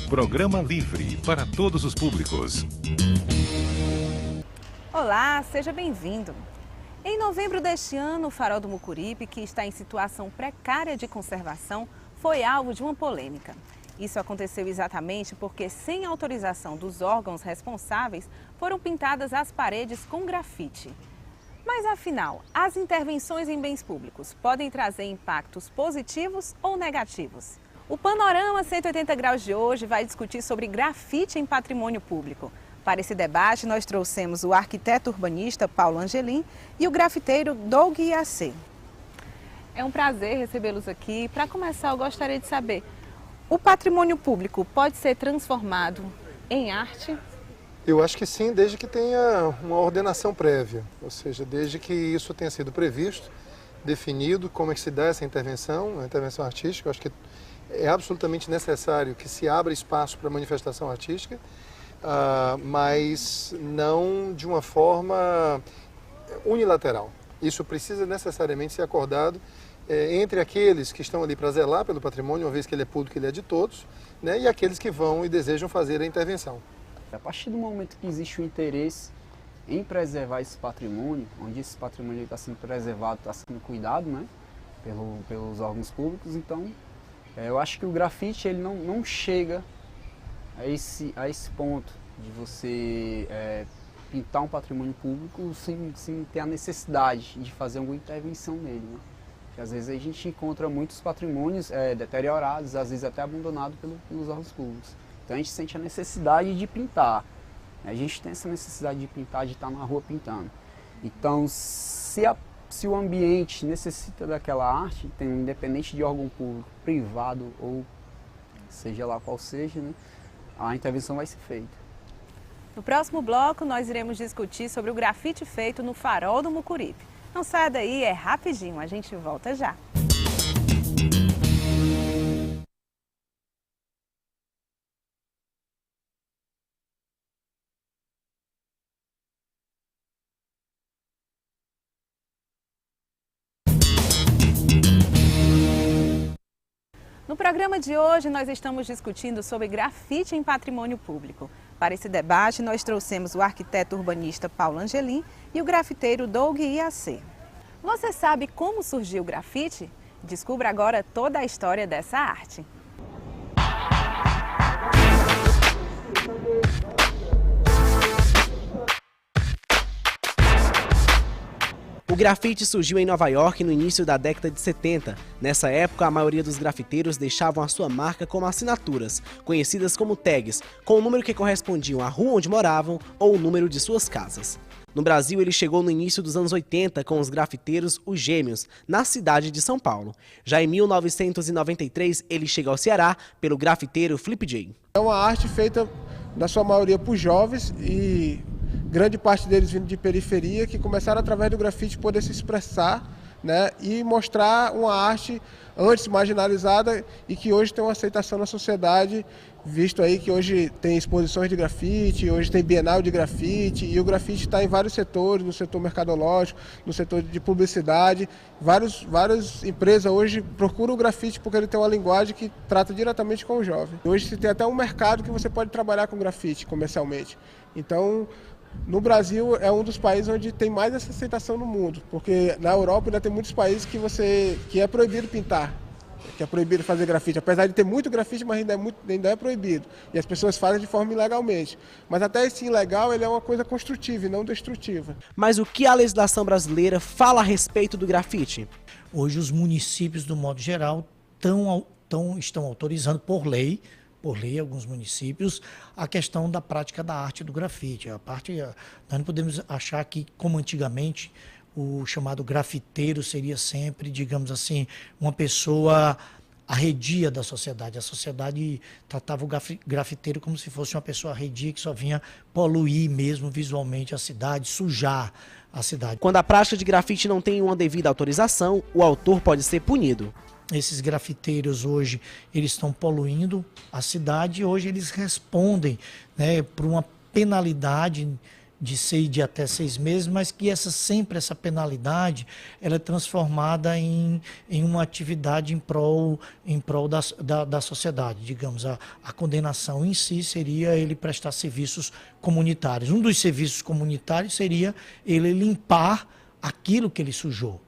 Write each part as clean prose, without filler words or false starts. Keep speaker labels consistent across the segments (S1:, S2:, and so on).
S1: Programa livre para todos os públicos.
S2: Olá, seja bem-vindo. Em novembro deste ano, o Farol do Mucuripe, que está em situação precária de conservação, foi alvo de uma polêmica. Isso aconteceu exatamente porque, sem autorização dos órgãos responsáveis, foram pintadas as paredes com grafite. Mas afinal, as intervenções em bens públicos podem trazer impactos positivos ou negativos? O Panorama 180 Graus de hoje vai discutir sobre grafite em patrimônio público. Para esse debate, nós trouxemos o arquiteto urbanista Paulo Angelim e o grafiteiro Doug Iacê. É um prazer recebê-los aqui. Para começar, eu gostaria de saber, o patrimônio público pode ser transformado em arte?
S3: Eu acho que sim, desde que tenha uma ordenação prévia, ou seja, desde que isso tenha sido previsto, definido como é que se dá essa intervenção, a intervenção artística. Eu acho que é absolutamente necessário que se abra espaço para manifestação artística, mas não de uma forma unilateral. Isso precisa necessariamente ser acordado entre aqueles que estão ali para zelar pelo patrimônio, uma vez que ele é público, ele é de todos, né, e aqueles que vão e desejam fazer a intervenção.
S4: A partir do momento que existe o interesse em preservar esse patrimônio, onde esse patrimônio está sendo preservado, está sendo cuidado, né, pelos órgãos públicos, então eu acho que o grafite ele não chega a esse ponto de você pintar um patrimônio público sem ter a necessidade de fazer alguma intervenção nele, né? Porque às vezes a gente encontra muitos patrimônios deteriorados, às vezes até abandonados pelos órgãos públicos. Então a gente sente a necessidade de pintar. A gente tem essa necessidade de pintar, de estar na rua pintando. Então se o ambiente necessita daquela arte, independente de órgão público, privado ou seja lá qual seja, né, a intervenção vai ser feita.
S2: No próximo bloco, nós iremos discutir sobre o grafite feito no Farol do Mucuripe. Não saia daí, é rapidinho, a gente volta já. No programa de hoje, nós estamos discutindo sobre grafite em patrimônio público. Para esse debate, nós trouxemos o arquiteto urbanista Paulo Angelim e o grafiteiro Doug Iacê. Você sabe como surgiu o grafite? Descubra agora toda a história dessa arte.
S5: O grafite surgiu em Nova York no início da década de 70. Nessa época, a maioria dos grafiteiros deixavam a sua marca como assinaturas, conhecidas como tags, com o número que correspondiam à rua onde moravam ou o número de suas casas. No Brasil, ele chegou no início dos anos 80 com os grafiteiros Os Gêmeos, na cidade de São Paulo. Já em 1993, ele chega ao Ceará pelo grafiteiro Flip J.
S3: É uma arte feita, na sua maioria, por jovens e grande parte deles vindo de periferia, que começaram através do grafite poder se expressar, né, e mostrar uma arte antes marginalizada e que hoje tem uma aceitação na sociedade, visto aí que hoje tem exposições de grafite, hoje tem bienal de grafite, e o grafite está em vários setores, no setor mercadológico, no setor de publicidade. Várias empresas hoje procuram o grafite porque ele tem uma linguagem que trata diretamente com o jovem. Hoje se tem até um mercado que você pode trabalhar com grafite comercialmente. Então, no Brasil é um dos países onde tem mais essa aceitação no mundo, porque na Europa ainda tem muitos países que é proibido pintar, que é proibido fazer grafite, apesar de ter muito grafite, mas ainda é proibido, e as pessoas fazem de forma ilegalmente. Mas até esse ilegal ele é uma coisa construtiva e não destrutiva.
S5: Mas o que a legislação brasileira fala a respeito do grafite?
S6: Hoje os municípios, do modo geral, estão autorizando por lei, alguns municípios, a questão da prática da arte do grafite. Nós não podemos achar que, como antigamente, o chamado grafiteiro seria sempre, digamos assim, uma pessoa arredia da sociedade. A sociedade tratava o grafiteiro como se fosse uma pessoa arredia que só vinha poluir mesmo visualmente a cidade, sujar a cidade.
S5: Quando a prática de grafite não tem uma devida autorização, o autor pode ser punido.
S6: Esses grafiteiros hoje, eles estão poluindo a cidade e hoje eles respondem, né, por uma penalidade de até 6 meses, mas que sempre essa penalidade ela é transformada em uma atividade em prol da sociedade. Digamos, a condenação em si seria ele prestar serviços comunitários. Um dos serviços comunitários seria ele limpar aquilo que ele sujou.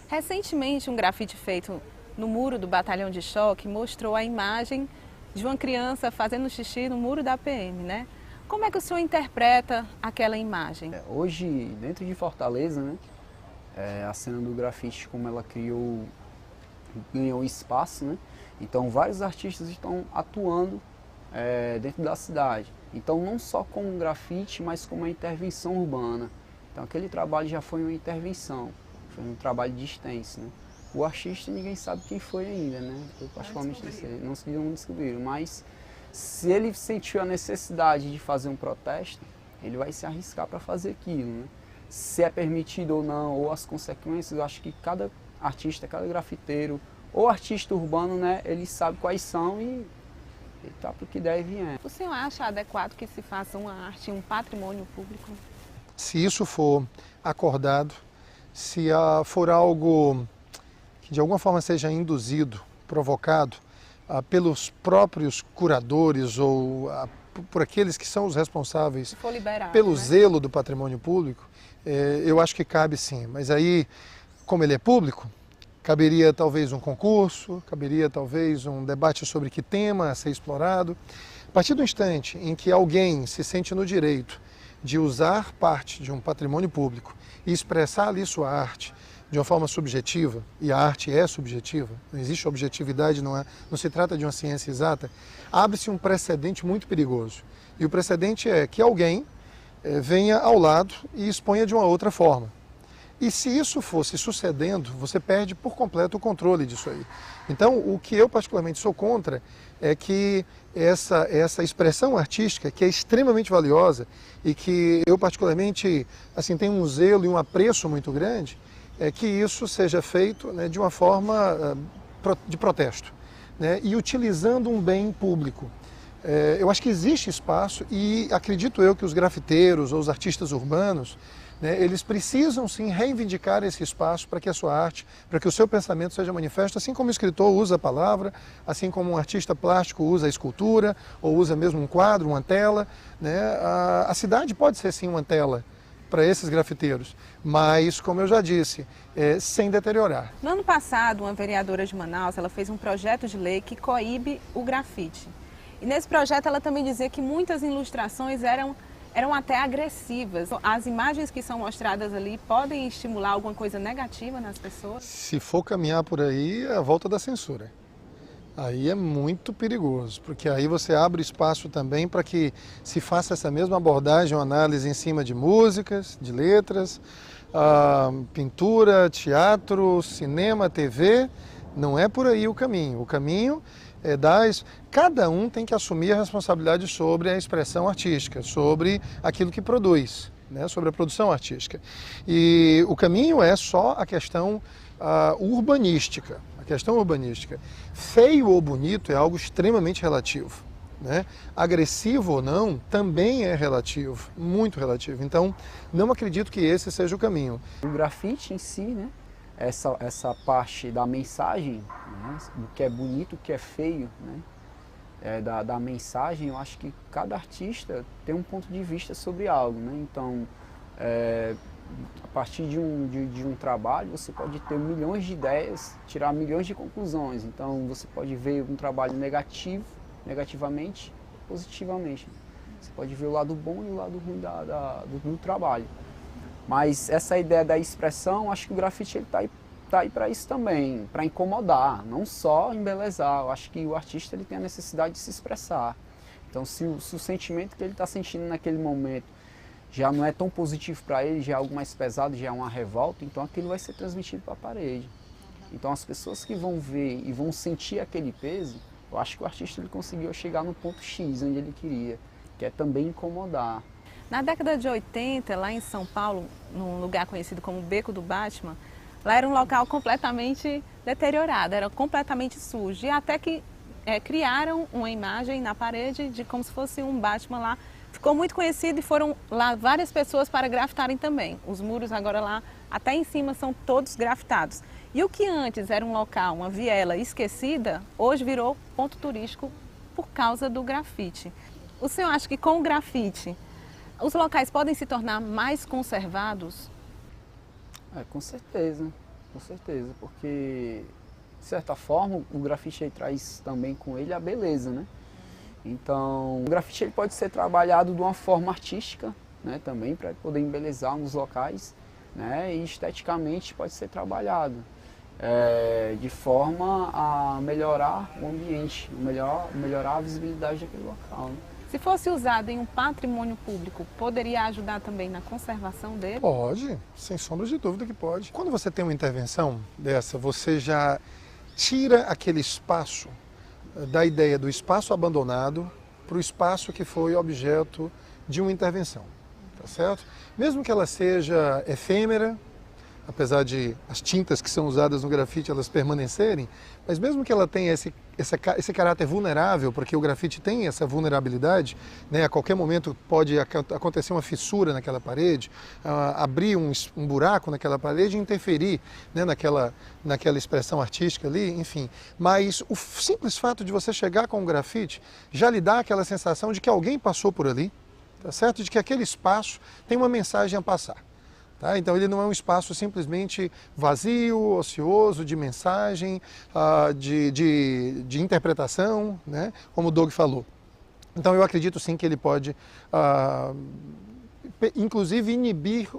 S2: Recentemente, um grafite feito no muro do Batalhão de Choque mostrou a imagem de uma criança fazendo xixi no muro da PM, né? Como é que o senhor interpreta aquela imagem?
S4: Hoje, dentro de Fortaleza, né, a cena do grafite, como ela ganhou espaço, né? Então, vários artistas estão atuando dentro da cidade. Então, não só com o grafite, mas com uma intervenção urbana. Então, aquele trabalho já foi uma intervenção. Foi um trabalho de extenso, né? O artista ninguém sabe quem foi ainda, né? Eu particularmente não descobriram, mas se ele sentiu a necessidade de fazer um protesto, ele vai se arriscar para fazer aquilo, né? Se é permitido ou não, ou as consequências, eu acho que cada artista, cada grafiteiro, ou artista urbano, né, ele sabe quais são e tá pro que der e vier.
S2: O senhor acha adequado que se faça uma arte, um patrimônio público?
S7: Se isso for acordado, se for algo que de alguma forma seja induzido, provocado pelos próprios curadores ou por aqueles que são os responsáveis pelo zelo do patrimônio público, eu acho que cabe sim. Mas aí, como ele é público, caberia talvez um concurso, caberia talvez um debate sobre que tema a ser explorado. A partir do instante em que alguém se sente no direito de usar parte de um patrimônio público e expressar ali sua arte de uma forma subjetiva, e a arte é subjetiva, não existe objetividade, não se trata de uma ciência exata, abre-se um precedente muito perigoso. E o precedente é que alguém venha ao lado e exponha de uma outra forma. E se isso fosse sucedendo, você perde por completo o controle disso aí. Então, o que eu particularmente sou contra é que essa expressão artística, que é extremamente valiosa e que eu particularmente assim, tenho um zelo e um apreço muito grande, é que isso seja feito, né, de uma forma de protesto, né, e utilizando um bem público. Eu acho que existe espaço e acredito eu que os grafiteiros ou os artistas urbanos, né, eles precisam sim reivindicar esse espaço para que a sua arte, para que o seu pensamento seja manifesto, assim como o escritor usa a palavra, assim como um artista plástico usa a escultura, ou usa mesmo um quadro, uma tela, né? A cidade pode ser sim uma tela para esses grafiteiros, mas, como eu já disse, sem deteriorar.
S2: No ano passado, uma vereadora de Manaus, ela fez um projeto de lei que coíbe o grafite. E nesse projeto ela também dizia que muitas ilustrações eram até agressivas. As imagens que são mostradas ali podem estimular alguma coisa negativa nas pessoas?
S7: Se for caminhar por aí, é a volta da censura. Aí é muito perigoso, porque aí você abre espaço também para que se faça essa mesma abordagem, uma análise em cima de músicas, de letras, pintura, teatro, cinema, TV. Não é por aí o caminho. O caminho é cada um tem que assumir a responsabilidade sobre a expressão artística, sobre aquilo que produz, né, sobre a produção artística. E o caminho é só a questão urbanística. A questão urbanística. Feio ou bonito é algo extremamente relativo, né? Agressivo ou não também é relativo, muito relativo. Então, não acredito que esse seja o caminho.
S4: O grafite em si, né? Essa parte da mensagem, né, do que é bonito, o que é feio, né, da mensagem, eu acho que cada artista tem um ponto de vista sobre algo, né? Então, a partir de um trabalho, você pode ter milhões de ideias, tirar milhões de conclusões. Então, você pode ver um trabalho negativamente, positivamente. Você pode ver o lado bom e o lado ruim do trabalho. Mas essa ideia da expressão, acho que o grafite está aí para isso também, para incomodar, não só embelezar. Eu acho que o artista ele tem a necessidade de se expressar. Então, se o sentimento que ele está sentindo naquele momento já não é tão positivo para ele, já é algo mais pesado, já é uma revolta, então aquilo vai ser transmitido para a parede. Então, as pessoas que vão ver e vão sentir aquele peso, eu acho que o artista ele conseguiu chegar no ponto X, onde ele queria. que é também incomodar.
S2: Na década de 80, lá em São Paulo, num lugar conhecido como Beco do Batman, lá era um local completamente deteriorado, era completamente sujo. E até que criaram uma imagem na parede de como se fosse um Batman lá. Ficou muito conhecido e foram lá várias pessoas para grafitarem também. Os muros agora lá, até em cima, são todos grafitados. E o que antes era um local, uma viela esquecida, hoje virou ponto turístico por causa do grafite. O senhor acha que com o grafite os locais podem se tornar mais conservados?
S4: Com certeza, porque de certa forma o grafite aí traz também com ele a beleza, né? Então, o grafite ele pode ser trabalhado de uma forma artística, né, também para poder embelezar nos locais, né, e esteticamente pode ser trabalhado de forma a melhorar o ambiente, melhorar a visibilidade daquele local, né?
S2: Se fosse usado em um patrimônio público, poderia ajudar também na conservação dele?
S7: Pode, sem sombra de dúvida que pode. Quando você tem uma intervenção dessa, você já tira aquele espaço da ideia do espaço abandonado para o espaço que foi objeto de uma intervenção, tá certo? Mesmo que ela seja efêmera, apesar de as tintas que são usadas no grafite elas permanecerem, mas mesmo que ela tenha esse caráter vulnerável, porque o grafite tem essa vulnerabilidade, né? A qualquer momento pode acontecer uma fissura naquela parede, abrir um buraco naquela parede e interferir, né, naquela expressão artística ali, enfim. Mas o simples fato de você chegar com o grafite já lhe dá aquela sensação de que alguém passou por ali, tá certo? De que aquele espaço tem uma mensagem a passar. Tá? Então ele não é um espaço simplesmente vazio, ocioso, de mensagem, de interpretação, né? Como o Doug falou. Então eu acredito sim que ele pode, inclusive, inibir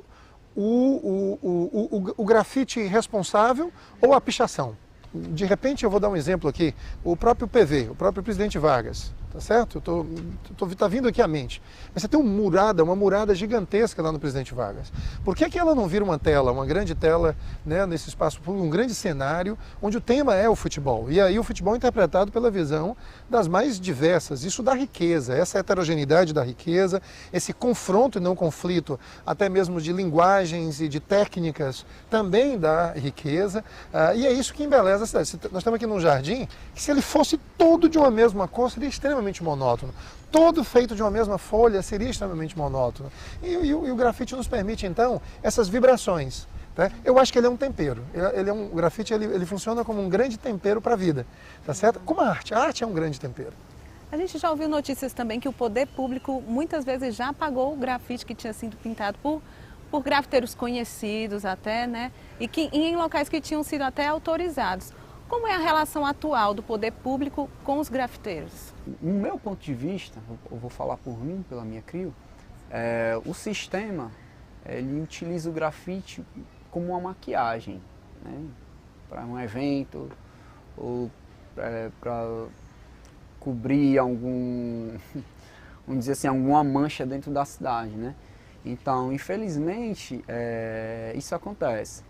S7: o grafite responsável ou a pichação. De repente, eu vou dar um exemplo aqui, o próprio PV, o próprio presidente Vargas, tá certo? Tá vindo aqui à mente. Mas você tem uma murada gigantesca lá no presidente Vargas. Por que ela não vira uma tela, uma grande tela, né, nesse espaço público, um grande cenário, onde o tema é o futebol? E aí o futebol é interpretado pela visão das mais diversas. Isso dá riqueza, essa heterogeneidade da riqueza, esse confronto e não conflito, até mesmo de linguagens e de técnicas, também dá riqueza. E é isso que embeleza a cidade. Nós estamos aqui num jardim que, se ele fosse todo de uma mesma cor, seria extremamente monótono. Todo feito de uma mesma folha seria extremamente monótono. E o grafite nos permite, então, essas vibrações. Tá? Eu acho que ele é um tempero. O grafite ele funciona como um grande tempero para a vida. Tá certo? Como a arte é um grande tempero.
S2: A gente já ouviu notícias também que o poder público muitas vezes já apagou o grafite que tinha sido pintado por grafiteiros conhecidos até, né? E em locais que tinham sido até autorizados. Como é a relação atual do poder público com os grafiteiros?
S4: No meu ponto de vista, eu vou falar por mim, pela minha CRIO, o sistema ele utiliza o grafite como uma maquiagem, né, para um evento ou para cobrir vamos dizer assim, alguma mancha dentro da cidade, né? Então, infelizmente, isso acontece.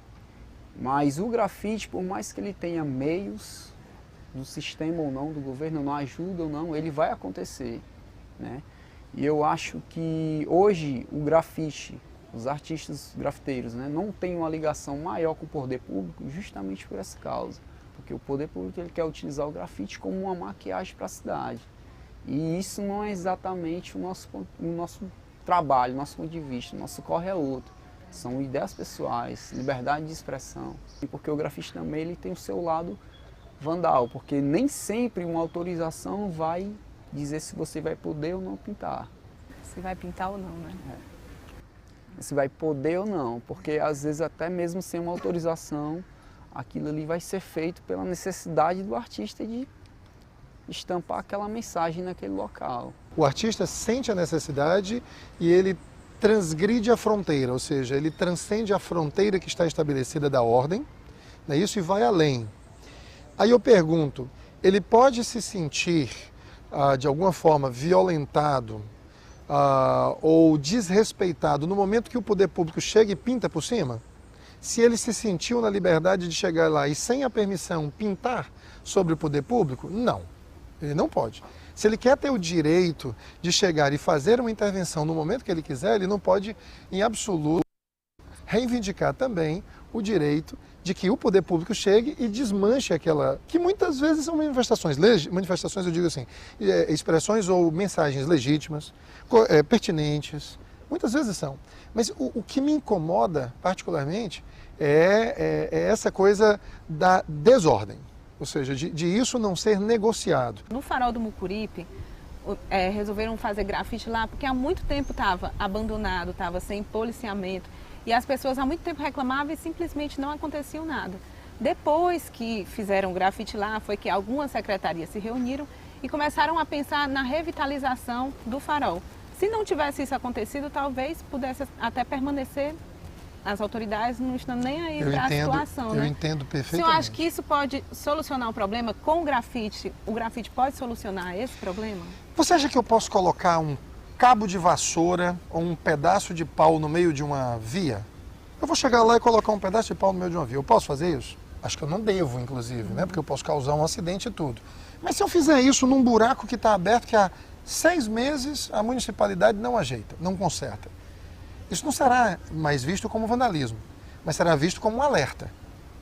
S4: Mas o grafite, por mais que ele tenha meios do sistema ou não, do governo, não ajuda ou não, ele vai acontecer, né? E eu acho que hoje o grafite, os artistas grafiteiros, né, não tem uma ligação maior com o poder público justamente por essa causa. Porque o poder público ele quer utilizar o grafite como uma maquiagem para a cidade. E isso não é exatamente o nosso trabalho, nosso ponto de vista, nosso corre é outro. São ideias pessoais, liberdade de expressão. E porque o grafite também ele tem o seu lado vandal, porque nem sempre uma autorização vai dizer se você vai poder ou não pintar.
S2: Se vai pintar ou não, né?
S4: Se vai poder ou não, porque às vezes até mesmo sem uma autorização, aquilo ali vai ser feito pela necessidade do artista de estampar aquela mensagem naquele local.
S7: O artista sente a necessidade e ele transgride a fronteira, ou seja, ele transcende a fronteira que está estabelecida da ordem, né, isso, e vai além. Aí eu pergunto, ele pode se sentir, de alguma forma, violentado ou desrespeitado no momento que o poder público chega e pinta por cima? Se ele se sentiu na liberdade de chegar lá e, sem a permissão, pintar sobre o poder público? Não. Ele não pode. Se ele quer ter o direito de chegar e fazer uma intervenção no momento que ele quiser, ele não pode, em absoluto, reivindicar também o direito de que o poder público chegue e desmanche aquela... que muitas vezes são manifestações, eu digo assim, expressões ou mensagens legítimas, pertinentes, muitas vezes são. Mas o que me incomoda particularmente é essa coisa da desordem, ou seja, de isso não ser negociado.
S2: No Farol do Mucuripe, resolveram fazer grafite lá porque há muito tempo estava abandonado, estava sem policiamento. E as pessoas há muito tempo reclamavam e simplesmente não acontecia nada. Depois que fizeram grafite lá, foi que algumas secretarias se reuniram e começaram a pensar na revitalização do farol. Se não tivesse isso acontecido, talvez pudesse até permanecer, as autoridades não estão nem aí para a situação.
S7: Eu entendo perfeitamente.
S2: Você acha que isso pode solucionar o problema com o grafite? O grafite pode solucionar esse problema?
S7: Você acha que eu posso colocar um cabo de vassoura ou um pedaço de pau no meio de uma via? Eu vou chegar lá e colocar um pedaço de pau no meio de uma via. Eu posso fazer isso? Acho que eu não devo, inclusive, né? Porque eu posso causar um acidente e tudo. Mas se eu fizer isso num buraco que está aberto, que há 6 meses a municipalidade não ajeita, não conserta, isso não será mais visto como vandalismo, mas será visto como um alerta.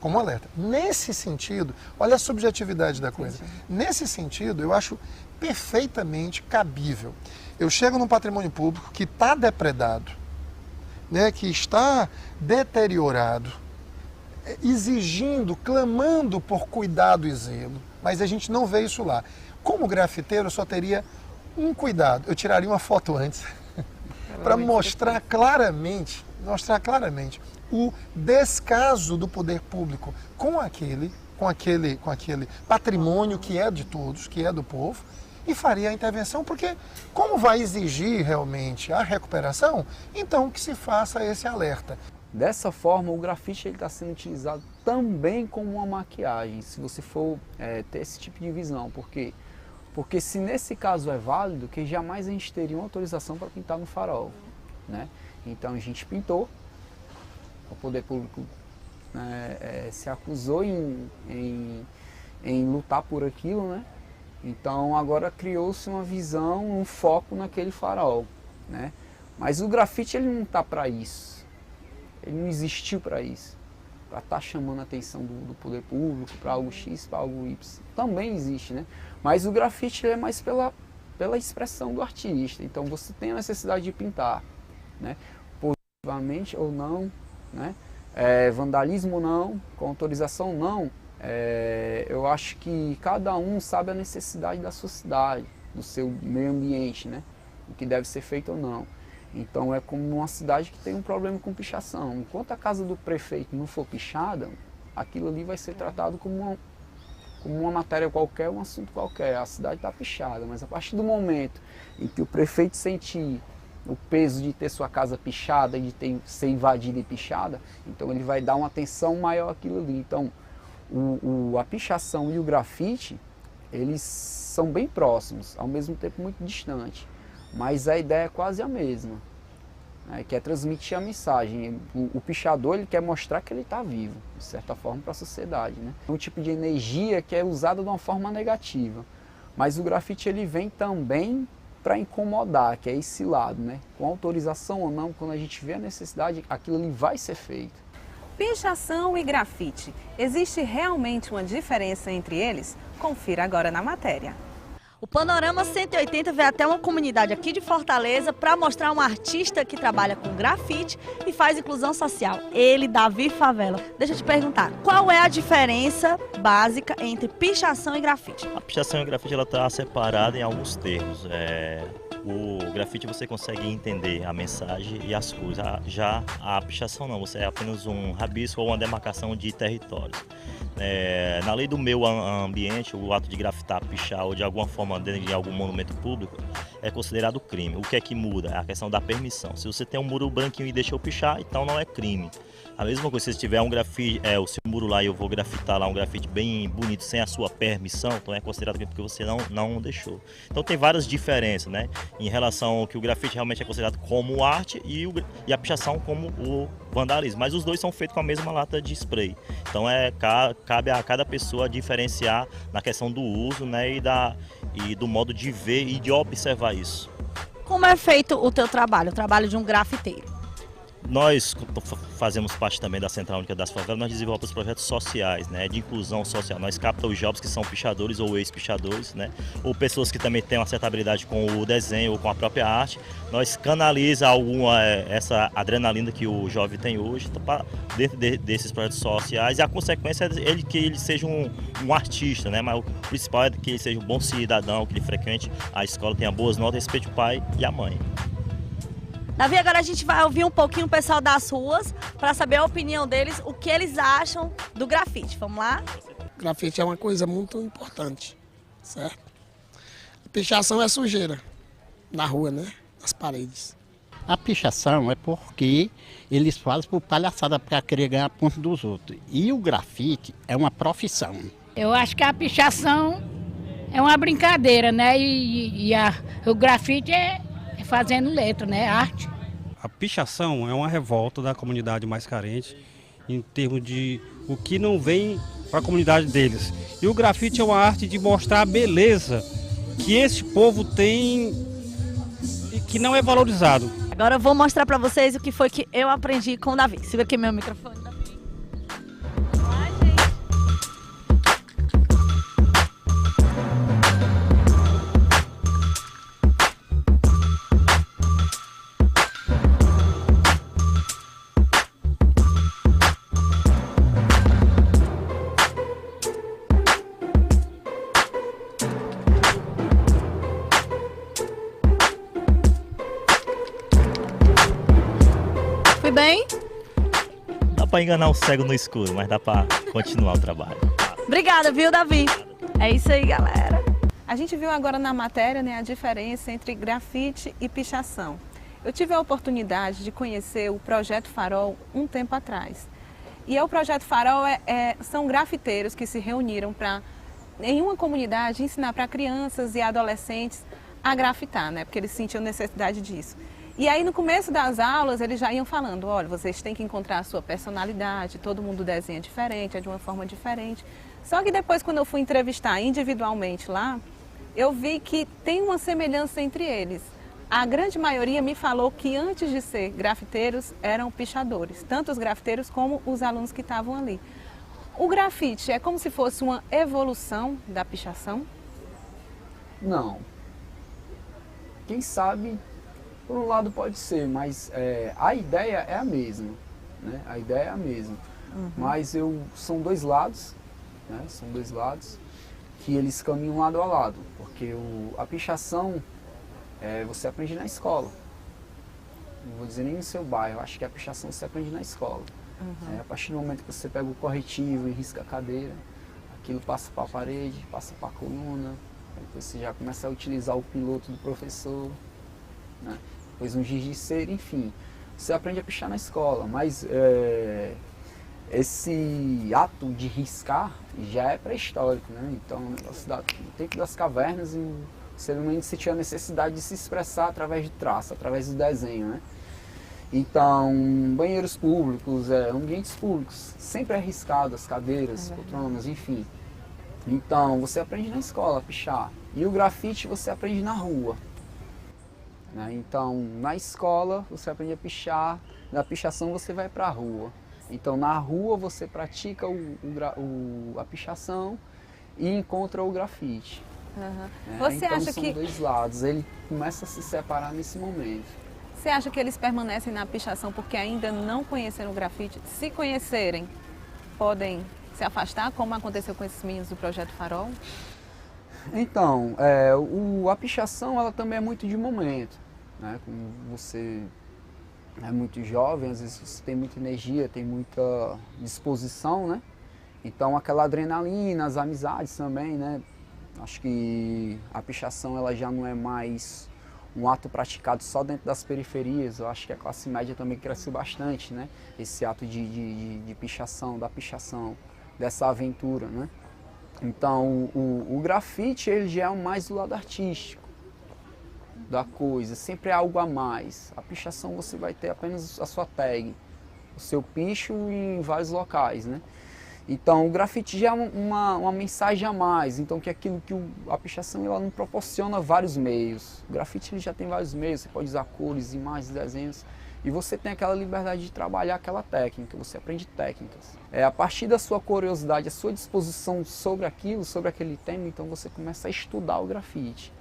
S7: Como um alerta. Nesse sentido, olha a subjetividade da coisa. Nesse sentido, eu acho perfeitamente cabível. Eu chego num patrimônio público que está depredado, né, que está deteriorado, exigindo, clamando por cuidado e zelo, mas a gente não vê isso lá. Como grafiteiro, eu só teria um cuidado. Eu tiraria uma foto antes para mostrar claramente o descaso do poder público com aquele patrimônio que é de todos, que é do povo, e faria a intervenção, porque como vai exigir realmente a recuperação, então que se faça esse alerta.
S4: Dessa forma, o grafite está sendo utilizado também como uma maquiagem, se você for ter esse tipo de visão. Por quê? Porque se nesse caso é válido, que jamais a gente teria uma autorização para pintar no farol, né? Então a gente pintou, o poder público se acusou em lutar por aquilo, né? Então agora criou-se uma visão, um foco naquele farol, né? Mas o grafite ele não está para isso, ele não existiu para isso, para estar chamando a atenção do poder público, para algo X, para algo Y. Também existe, né? Mas o grafite ele é mais pela expressão do artista, então você tem a necessidade de pintar, né? Positivamente ou não, né? Vandalismo ou não, com autorização ou não. Eu acho que cada um sabe a necessidade da sua cidade, do seu meio ambiente, né? O que deve ser feito ou não. Então é como uma cidade que tem um problema com pichação. Enquanto a casa do prefeito não for pichada, aquilo ali vai ser tratado como uma matéria qualquer, um assunto qualquer. A cidade está pichada, mas a partir do momento em que o prefeito sentir o peso de ter sua casa pichada e de ser invadida e pichada, então ele vai dar uma atenção maior àquilo ali. Então a pichação e o grafite, eles são bem próximos, ao mesmo tempo muito distantes, mas a ideia é quase a mesma, né? Que é transmitir a mensagem. O pichador ele quer mostrar que ele está vivo, de certa forma, para a sociedade, né? É um tipo de energia que é usada de uma forma negativa, mas o grafite ele vem também para incomodar, que é esse lado, né? Com autorização ou não, quando a gente vê a necessidade, aquilo ali vai ser feito.
S2: Pichação e grafite. Existe realmente uma diferença entre eles? Confira agora na matéria.
S8: O Panorama 180 veio até uma comunidade aqui de Fortaleza para mostrar um artista que trabalha com grafite e faz inclusão social. Ele, Davi Favela. Deixa eu te perguntar, qual é a diferença básica entre pichação e grafite?
S9: A pichação e o grafite ela está separada em alguns termos. O grafite você consegue entender a mensagem e as cores. Já a pichação não, você é apenas um rabisco ou uma demarcação de territórios. Na lei do meio ambiente, o ato de grafitar, pichar ou de alguma forma dentro de algum monumento público é considerado crime. O que é que muda? É a questão da permissão. Se você tem um muro branquinho e deixou pichar, então não é crime. A mesma coisa, se tiver um grafite, o seu muro lá e eu vou grafitar lá um grafite bem bonito sem a sua permissão, então é considerado crime porque você não deixou. Então tem várias diferenças, né? Em relação ao que o grafite realmente é considerado como arte e a pichação como o vandalismo. Mas os dois são feitos com a mesma lata de spray. Então cabe a cada pessoa diferenciar na questão do uso, né? e do modo de ver e de observar isso.
S8: Como é feito o teu trabalho, o trabalho de um grafiteiro?
S9: Nós fazemos parte também da Central Única das Favelas, nós desenvolvemos projetos sociais, né, de inclusão social. Nós captamos os jovens que são pichadores ou ex-pichadores, né, ou pessoas que também têm uma certa habilidade com o desenho ou com a própria arte. Nós canalizamos essa adrenalina que o jovem tem hoje dentro desses projetos sociais, e a consequência é que ele seja um artista, né, mas o principal é que ele seja um bom cidadão, que ele frequente a escola, tenha boas notas, respeite o pai e a mãe.
S8: Davi, agora a gente vai ouvir um pouquinho o pessoal das ruas para saber a opinião deles, o que eles acham do grafite. Vamos lá?
S10: Grafite é uma coisa muito importante, certo? A pichação é sujeira na rua, né? Nas paredes.
S11: A pichação é porque eles fazem por palhaçada para querer ganhar ponto dos outros. E o grafite é uma profissão.
S12: Eu acho que a pichação é uma brincadeira, né? O grafite é fazendo letra, né? Arte.
S13: A pichação é uma revolta da comunidade mais carente em termos de o que não vem para a comunidade deles. E o grafite é uma arte de mostrar a beleza que esse povo tem e que não é valorizado.
S8: Agora eu vou mostrar para vocês o que foi que eu aprendi com o Davi. Siga aqui meu microfone. Fui bem?
S9: Dá para enganar o cego no escuro, mas dá para continuar o trabalho.
S8: Obrigada, viu, Davi? É isso aí, galera.
S2: A gente viu agora na matéria, né, a diferença entre grafite e pichação. Eu tive a oportunidade de conhecer o Projeto Farol um tempo atrás. E o Projeto Farol são grafiteiros que se reuniram para, em uma comunidade, ensinar para crianças e adolescentes a grafitar, né, porque eles sentiam necessidade disso. E aí no começo das aulas eles já iam falando, olha, vocês têm que encontrar a sua personalidade, todo mundo desenha diferente, é de uma forma diferente. Só que depois, quando eu fui entrevistar individualmente lá, eu vi que tem uma semelhança entre eles. A grande maioria me falou que antes de ser grafiteiros eram pichadores, tanto os grafiteiros como os alunos que estavam ali. O grafite é como se fosse uma evolução da pichação?
S4: Não. Quem sabe, por um lado pode ser, mas a ideia é a mesma, né? A ideia é a mesma. Mas são dois lados, né? São dois lados que eles caminham lado a lado, porque a pichação você aprende na escola. Não vou dizer nem no seu bairro, acho que a pichação você aprende na escola. A partir do momento que você pega o corretivo e risca a cadeira, aquilo passa para a parede, passa para a coluna, depois você já começa a utilizar o piloto do professor, né? Depois um giz de cera, enfim. Você aprende a pichar na escola, mas esse ato de riscar já é pré-histórico, né? Então, no tempo das cavernas, o ser humano sentia a necessidade de se expressar através de traço, através do desenho, né? Então, banheiros públicos, ambientes públicos, sempre é riscado, as cadeiras, poltronas, enfim. Então, você aprende na escola a pichar. E o grafite você aprende na rua. Né? Então, na escola você aprende a pichar, na pichação você vai para a rua. Então, na rua você pratica a pichação e encontra o grafite.
S2: Você
S4: então,
S2: acha
S4: são
S2: que
S4: dois lados, ele começa a se separar nesse momento.
S2: Você acha que eles permanecem na pichação porque ainda não conheceram o grafite? Se conhecerem, podem se afastar, como aconteceu com esses meninos do Projeto Farol?
S4: Então, a pichação ela também é muito de momento, né? Como você é muito jovem, às vezes você tem muita energia, tem muita disposição, né? Então aquela adrenalina, as amizades também, né? Acho que a pichação ela já não é mais um ato praticado só dentro das periferias. Eu acho que a classe média também cresceu bastante, né? Esse ato de pichação, da pichação, dessa aventura, né? Então, o grafite ele já é mais do lado artístico da coisa, sempre é algo a mais. A pichação você vai ter apenas a sua tag, o seu picho em vários locais, né? Então o grafite já é uma mensagem a mais, então que aquilo que a pichação ela não proporciona vários meios. O grafite ele já tem vários meios, você pode usar cores, imagens, desenhos, e você tem aquela liberdade de trabalhar aquela técnica, você aprende técnicas. A partir da sua curiosidade, a sua disposição sobre aquilo, sobre aquele tema, então você começa a estudar o grafite,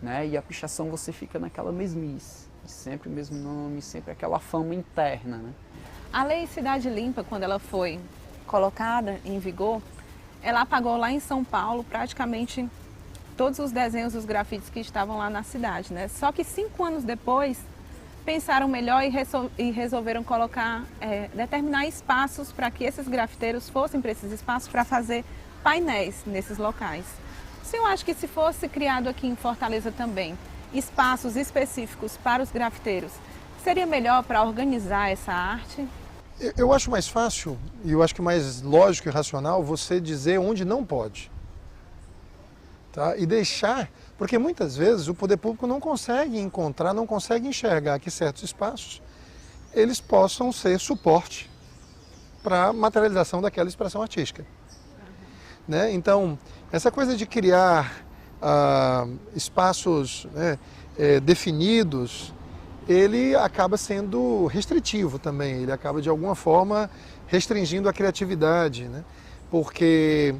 S4: né? E a pichação você fica naquela mesmice, sempre o mesmo nome, sempre aquela fama interna, né?
S2: A Lei Cidade Limpa, quando ela foi colocada em vigor, ela apagou lá em São Paulo praticamente todos os desenhos dos grafites que estavam lá na cidade, né? Só que 5 anos depois, pensaram melhor e resolveram colocar, determinar espaços para que esses grafiteiros fossem para esses espaços para fazer painéis nesses locais. O senhor acha que se fosse criado aqui em Fortaleza também espaços específicos para os grafiteiros, seria melhor para organizar essa arte?
S7: Eu acho mais fácil, e eu acho que mais lógico e racional, você dizer onde não pode. Tá? E deixar, porque muitas vezes o poder público não consegue encontrar, não consegue enxergar que certos espaços, eles possam ser suporte para a materialização daquela expressão artística. Né? Então, essa coisa de criar espaços, né, definidos, ele acaba sendo restritivo também, ele acaba de alguma forma restringindo a criatividade, né? Porque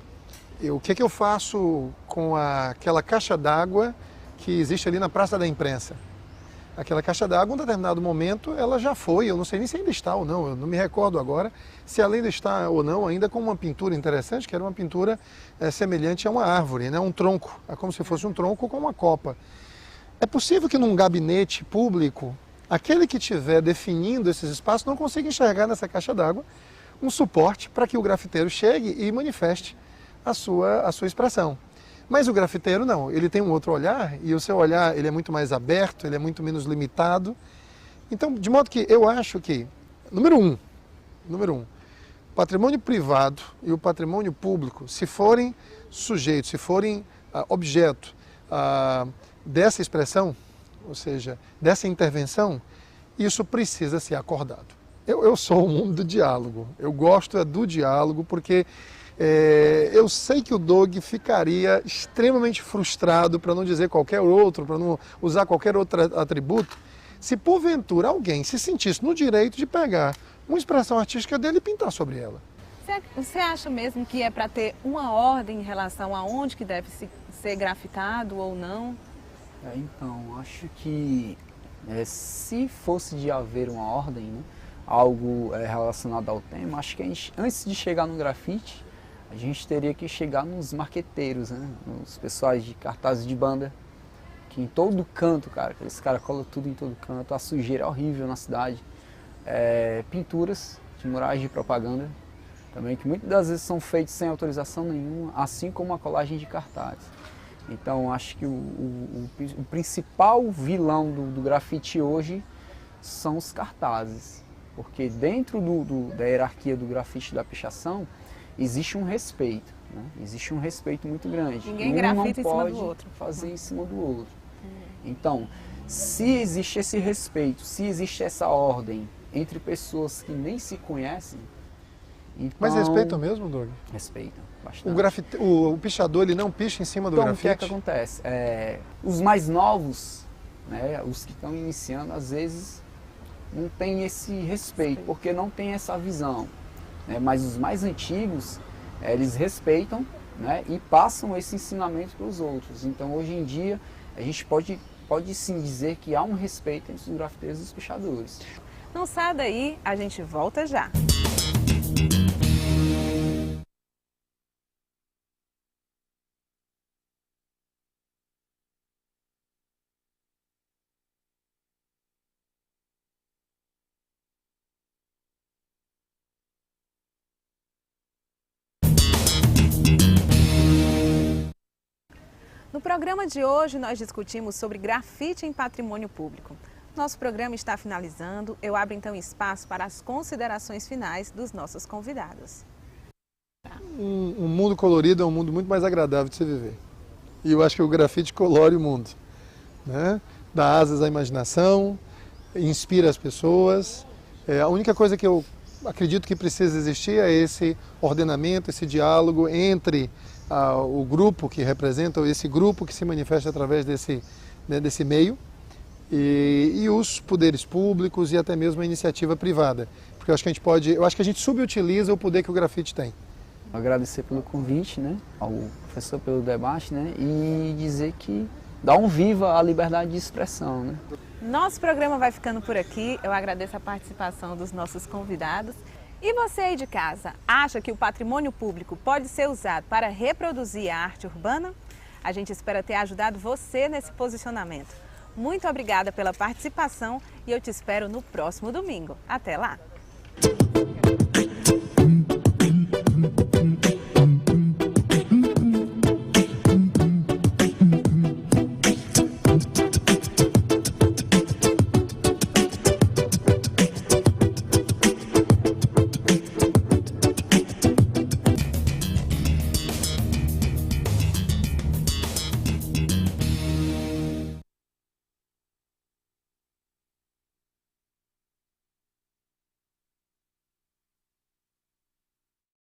S7: o que eu faço com aquela caixa d'água que existe ali na Praça da Imprensa? Aquela caixa d'água, em um determinado momento, ela já foi, eu não sei nem se ainda está ou não, eu não me recordo agora se ela ainda está ou não, ainda com uma pintura interessante, que era uma pintura semelhante a uma árvore, né? Um tronco, é como se fosse um tronco com uma copa. É possível que num gabinete público, aquele que estiver definindo esses espaços não consiga enxergar nessa caixa d'água um suporte para que o grafiteiro chegue e manifeste a sua expressão. Mas o grafiteiro não, ele tem um outro olhar, e o seu olhar ele é muito mais aberto, ele é muito menos limitado. Então, de modo que eu acho que, número um, o patrimônio privado e o patrimônio público, se forem sujeitos, se forem objeto dessa expressão, ou seja, dessa intervenção, isso precisa ser acordado. Eu sou o mundo do diálogo, eu gosto do diálogo porque eu sei que o Doug ficaria extremamente frustrado, para não dizer qualquer outro, para não usar qualquer outro atributo, se porventura alguém se sentisse no direito de pegar uma expressão artística dele e pintar sobre ela.
S2: Você acha mesmo que é para ter uma ordem em relação a onde que deve ser grafitado ou não?
S4: Então, acho que se fosse de haver uma ordem, né, algo relacionado ao tema, acho que antes de chegar no grafite, a gente teria que chegar nos marqueteiros, né, nos pessoais de cartazes de banda, que em todo canto, cara, aqueles caras colam tudo em todo canto, a sujeira é horrível na cidade. Pinturas de murais de propaganda, também, que muitas das vezes são feitos sem autorização nenhuma, assim como a colagem de cartazes. Então, acho que o principal vilão do grafite hoje são os cartazes, porque dentro da hierarquia do grafite e da pichação existe um respeito, né? Existe um respeito muito grande.
S2: Ninguém grafita em cima do outro.
S4: Um não pode fazer em cima do outro. Então, se existe esse respeito, se existe essa ordem entre pessoas que nem se conhecem, então...
S7: Mas respeitam mesmo, Doug?
S4: Respeitam bastante.
S7: O pichador, ele não picha em cima do grafite?
S4: Então, o que acontece? Os mais novos, né, os que estão iniciando, às vezes não tem esse respeito, porque não tem essa visão. Né? Mas os mais antigos, eles respeitam, né, e passam esse ensinamento para os outros. Então, hoje em dia, a gente pode sim dizer que há um respeito entre os grafiteiros e os pichadores.
S2: Não sai daí, a gente volta já. No programa de hoje, nós discutimos sobre grafite em patrimônio público. Nosso programa está finalizando. Eu abro então espaço para as considerações finais dos nossos convidados.
S7: Um mundo colorido é um mundo muito mais agradável de se viver. E eu acho que o grafite colore o mundo, né? Dá asas à imaginação, inspira as pessoas. A única coisa que eu acredito que precisa existir é esse ordenamento, esse diálogo entre o grupo que representa, esse grupo que se manifesta através desse meio, e os poderes públicos e até mesmo a iniciativa privada. Porque eu acho que a gente subutiliza o poder que o grafite tem.
S4: Agradecer pelo convite, né, ao professor pelo debate, né, e dizer que dá um viva à liberdade de expressão, né.
S2: Nosso programa vai ficando por aqui. Eu agradeço a participação dos nossos convidados. E você aí de casa, acha que o patrimônio público pode ser usado para reproduzir a arte urbana? A gente espera ter ajudado você nesse posicionamento. Muito obrigada pela participação e eu te espero no próximo domingo. Até lá!